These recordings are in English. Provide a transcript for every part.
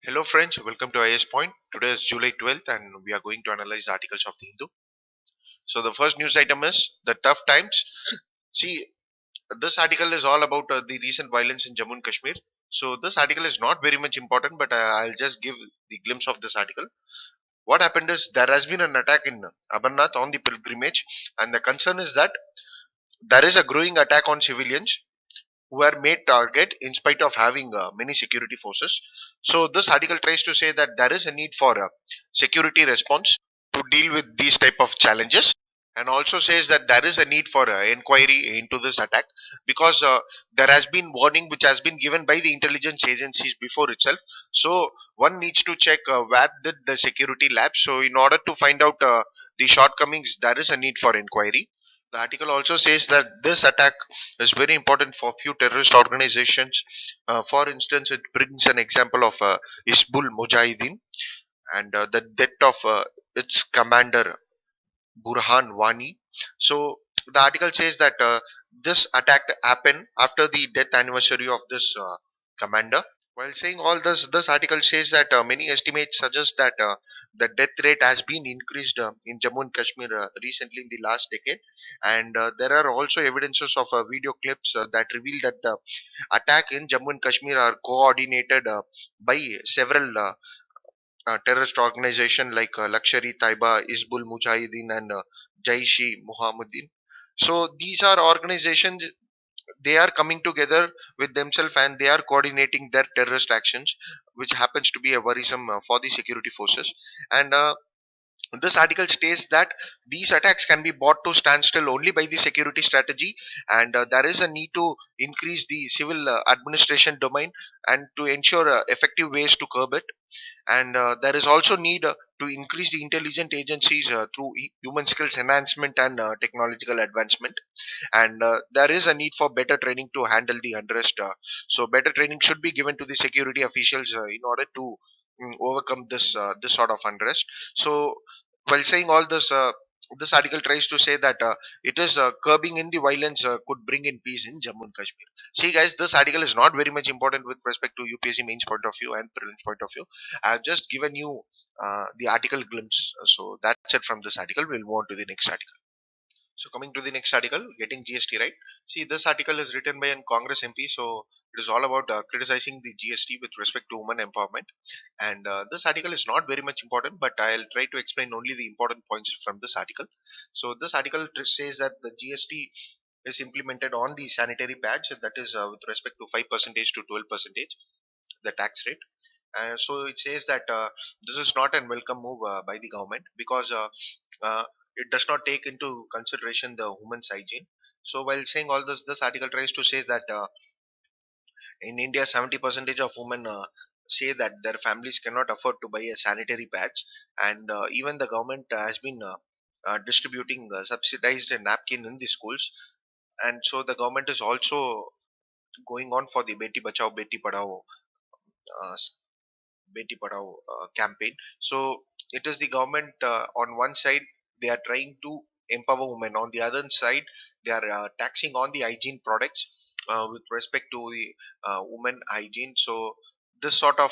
Hello friends, welcome to IS Point. Today is July 12th and we are going to analyze the articles of the Hindu. So the first news item is the tough times. See, this article is all about the recent violence in Jammu and Kashmir. So this article is not very much important, but I'll just give the glimpse of this article. What happened is there has been an attack in Amarnath on the pilgrimage, and the concern is that there is a growing attack on civilians who are made target in spite of having many security forces. So this article tries to say that there is a need for a security response to deal with these type of challenges, and also says that there is a need for inquiry into this attack because there has been warning which has been given by the intelligence agencies before itself. So one needs to check where did the security lapse. So in order to find out the shortcomings, there is a need for inquiry. The article also says that this attack is very important for few terrorist organizations. For instance, it brings an example of Isbul Mujahideen and the death of its commander Burhan Wani. So the article says that this attack happened after the death anniversary of this commander. While saying all this, this article says that many estimates suggest that the death rate has been increased in Jammu and Kashmir recently in the last decade, and there are also evidences of video clips that reveal that the attack in Jammu and Kashmir are coordinated by several terrorist organizations like Lakshar-e-Taiba, Isbul Mujahideen, and Jaish-e-Muhammadin. So these are organizations, they are coming together with themselves and they are coordinating their terrorist actions, which happens to be a worrisome for the security forces. And this article states that these attacks can be brought to standstill only by the security strategy, and there is a need to increase the civil administration domain and to ensure effective ways to curb it. And there is also need to increase the intelligent agencies through human skills enhancement and technological advancement. And there is a need for better training to handle the unrest. So better training should be given to the security officials in order to overcome this sort of unrest. So while saying all this, this article tries to say that it is curbing in the violence could bring in peace in Jammu and Kashmir. See, guys, this article is not very much important with respect to UPSC mains point of view and prelims point of view. I have just given you the article glimpse. So that's it from this article. We'll move on to the next article. So coming to the next article, getting GST right. See, this article is written by a Congress MP. So it is all about criticizing the GST with respect to women empowerment. And this article is not very much important, but I'll try to explain only the important points from this article. So this article says that the GST is implemented on the sanitary pads, that is with respect to 5% to 12% the tax rate. So it says that this is not a welcome move by the government because it does not take into consideration the women's hygiene. So while saying all this, this article tries to say that in India, 70% of women say that their families cannot afford to buy a sanitary pads, and even the government has been distributing subsidized napkin in the schools, and so the government is also going on for the Beti Bachao Beti Padhao uh, Beti Padhao campaign. So it is the government on one side they are trying to empower women. On the other side, they are taxing on the hygiene products with respect to the women hygiene. So this sort of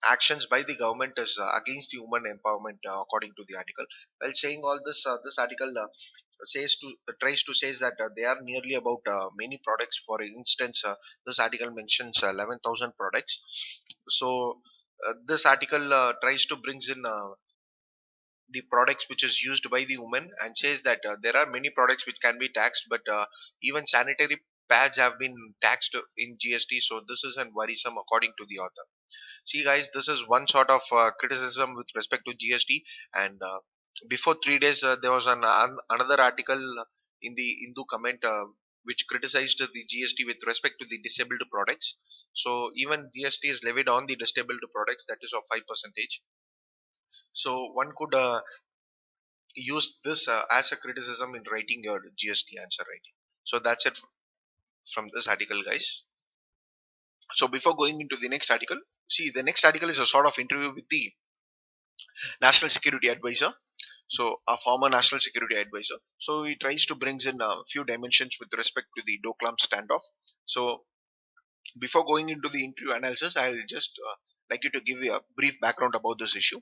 actions by the government is against the women empowerment, according to the article. While saying all this, this article says to tries to says that they are nearly about many products. For instance, this article mentions 11,000 products. So this article tries to brings in the products which is used by the woman and says that there are many products which can be taxed, but even sanitary pads have been taxed in GST. So this is an worrisome, according to the author. See, guys, this is one sort of criticism with respect to GST. And before 3 days, there was another article in the Hindu comment which criticized the GST with respect to the disabled products. So even GST is levied on the disabled products, that is of 5%. So one could use this as a criticism in writing your GST answer writing. So that's it from this article, guys. So before going into the next article, see, the next article is a sort of interview with the national security advisor, so a former national security advisor. So he tries to brings in a few dimensions with respect to the Doklam standoff. So Before going into the interview analysis, I'll just like you to give you a brief background about this issue.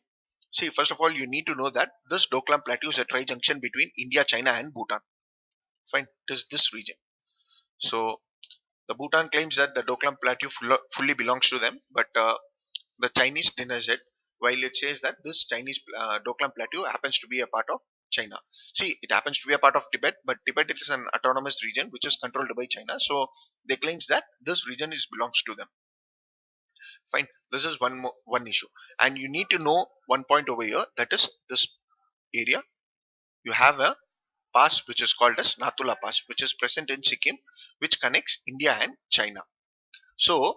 See, first of all, you need to know that this Doklam Plateau is a tri-junction between India, China, and Bhutan. Fine, it is this region. So the Bhutan claims that the Doklam Plateau fully belongs to them, but the Chinese denies it, while it says that this Chinese Doklam Plateau happens to be a part of China. See, it happens to be a part of Tibet, but Tibet is an autonomous region which is controlled by China. So they claims that this region is belongs to them. Fine. This is one issue, and you need to know one point over here. That is this area. You have a pass which is called as Nathula Pass, which is present in Sikkim, which connects India and China. So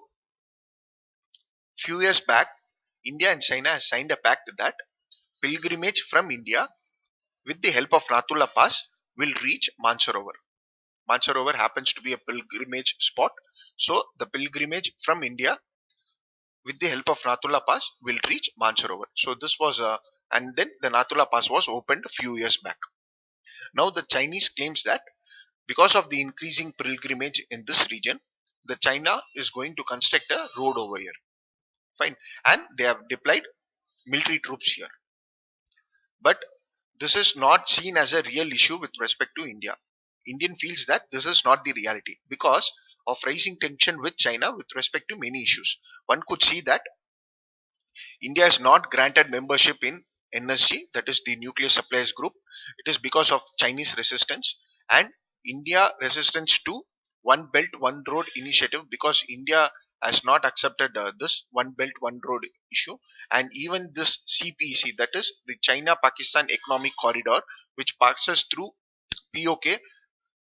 few years back, India and China has signed a pact that pilgrimage from India with the help of Nathula Pass will reach Mansarovar. Mansarovar happens to be a pilgrimage spot. So the pilgrimage from India with the help of Nathula Pass will reach Mansarovar. So this was and then the Nathula Pass was opened a few years back. Now the Chinese claims that because of the increasing pilgrimage in this region, the China is going to construct a road over here. Fine, and they have deployed military troops here. But this is not seen as a real issue with respect to India. Indian feels that this is not the reality because of rising tension with China with respect to many issues. One could see that India is not granted membership in NSG, that is the Nuclear Suppliers Group. It is because of Chinese resistance and India resistance to One Belt One Road initiative, because India has not accepted this One Belt One Road issue, and even this CPEC, that is the China Pakistan Economic Corridor, which passes through POK.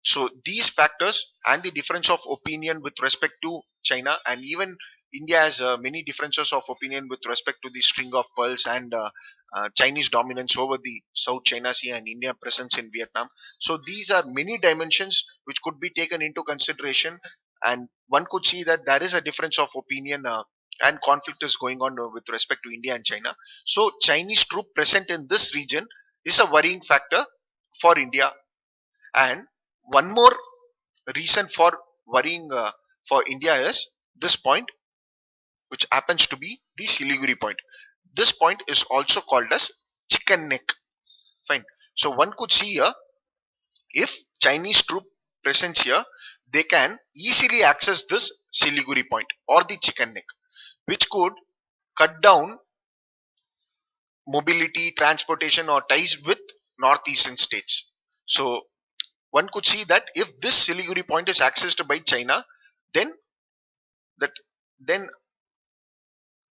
So these factors and the difference of opinion with respect to China, and even India has many differences of opinion with respect to the string of pearls and Chinese dominance over the South China Sea and India presence in Vietnam. So these are many dimensions which could be taken into consideration, and one could see that there is a difference of opinion and conflict is going on with respect to India and China. So Chinese troop present in this region is a worrying factor for India. And one more reason for worrying for India is this point, which happens to be the Siliguri point. This point is also called as chicken neck. Fine. So one could see here, if Chinese troop presence here, they can easily access this Siliguri point or the chicken neck, which could cut down mobility, transportation, or ties with northeastern states. So one could see that if this Siliguri point is accessed by China, then that then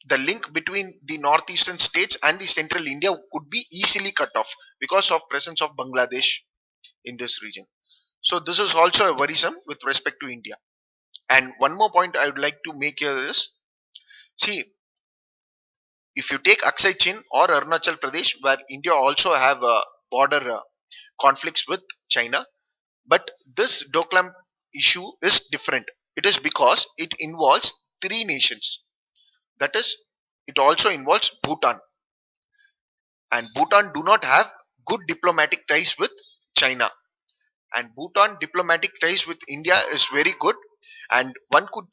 the link between the northeastern states and the central India could be easily cut off because of presence of Bangladesh in this region. So this is also a worrisome with respect to India. And one more point I would like to make here is, see, if you take Aksai Chin or Arunachal Pradesh, where India also have border conflicts with China, but this Doklam issue is different. It is because it involves three nations. That is, it also involves Bhutan, and Bhutan do not have good diplomatic ties with China, and Bhutan diplomatic ties with India is very good. And one could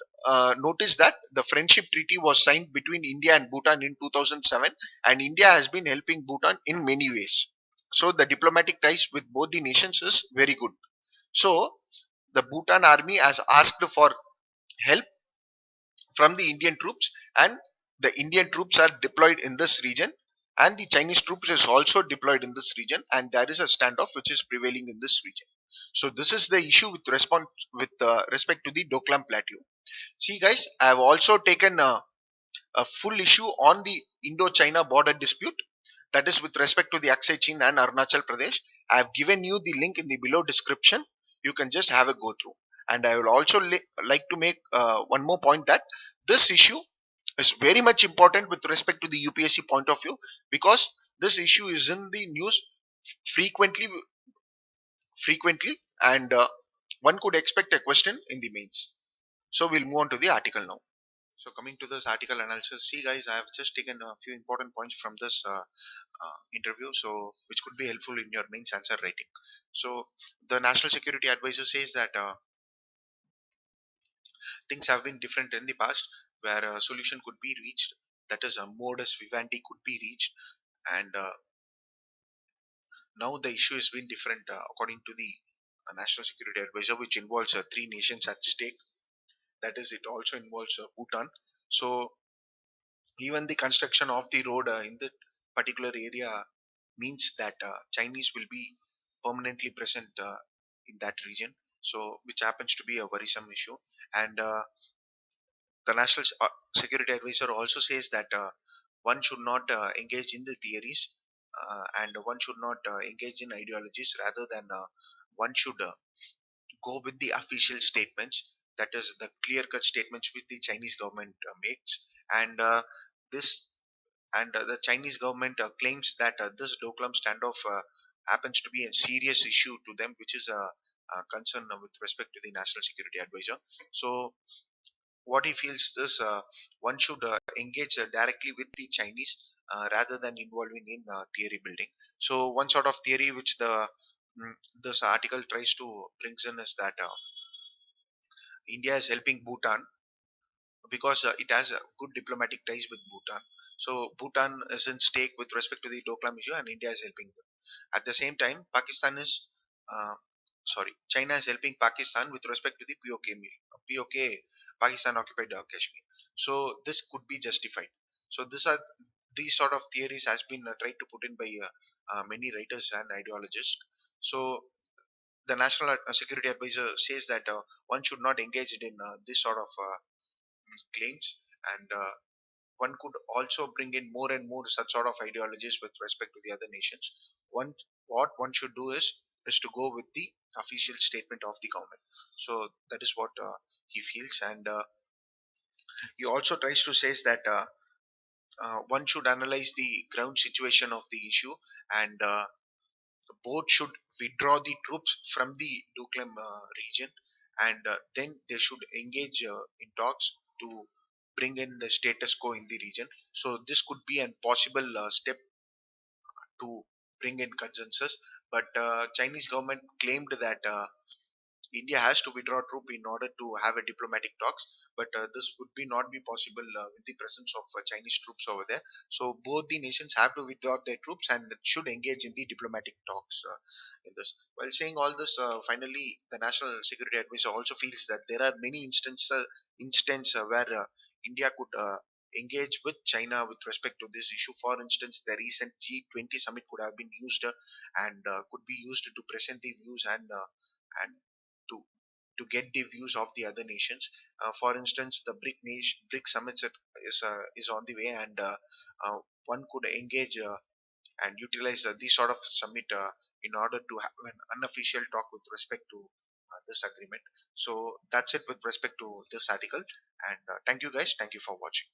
notice that the friendship treaty was signed between India and Bhutan in 2007, and India has been helping Bhutan in many ways. So the diplomatic ties with both the nations is very good. So the Bhutan army has asked for help from the Indian troops, and the Indian troops are deployed in this region, and the Chinese troops is also deployed in this region, and there is a standoff which is prevailing in this region. So this is the issue with respect to the Doklam Plateau. See guys, I have also taken a full issue on the Indo-China border dispute, that is with respect to the Aksai Chin and Arunachal Pradesh. I have given you the link in the below description. You can just have a go through. And I will also like to make one more point, that this issue is very much important with respect to the UPSC point of view, because this issue is in the news frequently, and one could expect a question in the mains. So we'll move on to the article now. So coming to this article analysis, see guys, I have just taken a few important points from this interview, so which could be helpful in your mains answer writing. So the National Security Advisor says that Things have been different in the past, where a solution could be reached, that is a modus vivendi could be reached, and now the issue has been different, according to the National Security Advisor, which involves three nations at stake. That is, it also involves Bhutan. So even the construction of the road in the particular area means that Chinese will be permanently present in that region. So which happens to be a worrisome issue, and the National Security Advisor also says that one should not engage in the theories, and one should not engage in ideologies. Rather than one should go with the official statements, that is the clear cut statements which the Chinese government makes. And this and the Chinese government claims that this Doklam standoff happens to be a serious issue to them, which is a concern with respect to the National Security Advisor. So what he feels is one should engage directly with the Chinese, rather than involving in theory building. So one sort of theory which mm, this article tries to brings in is that India is helping Bhutan because it has a good diplomatic ties with Bhutan. So Bhutan is in stake with respect to the Doklam issue, and India is helping them. At the same time, uh, China is helping Pakistan with respect to the POK, Pakistan occupied Kashmir. So this could be justified. So these sort of theories has been tried to put in by many writers and ideologists. So the National Security Advisor says that one should not engage in this sort of claims, and one could also bring in more and more such sort of ideologies with respect to the other nations. What one should do is to go with the official statement of the government. So that is what he feels, and he also tries to say that one should analyze the ground situation of the issue, and both should withdraw the troops from the Doklam region, and then they should engage in talks to bring in the status quo in the region. So this could be a possible step to bring in consensus. But Chinese government claimed that India has to withdraw troop in order to have a diplomatic talks, but this would be not be possible with the presence of Chinese troops over there. So both the nations have to withdraw their troops and should engage in the diplomatic talks in this. While saying all this, finally, the National Security Advisor also feels that there are many instances where India could engage with China with respect to this issue. For instance, the recent G20 summit could have been used and could be used to present the views and to to get the views of the other nations. For instance, the BRIC summit is on the way, and one could engage and utilize this sort of summit in order to have an unofficial talk with respect to this agreement. So that's it with respect to this article. And thank you guys. Thank you for watching.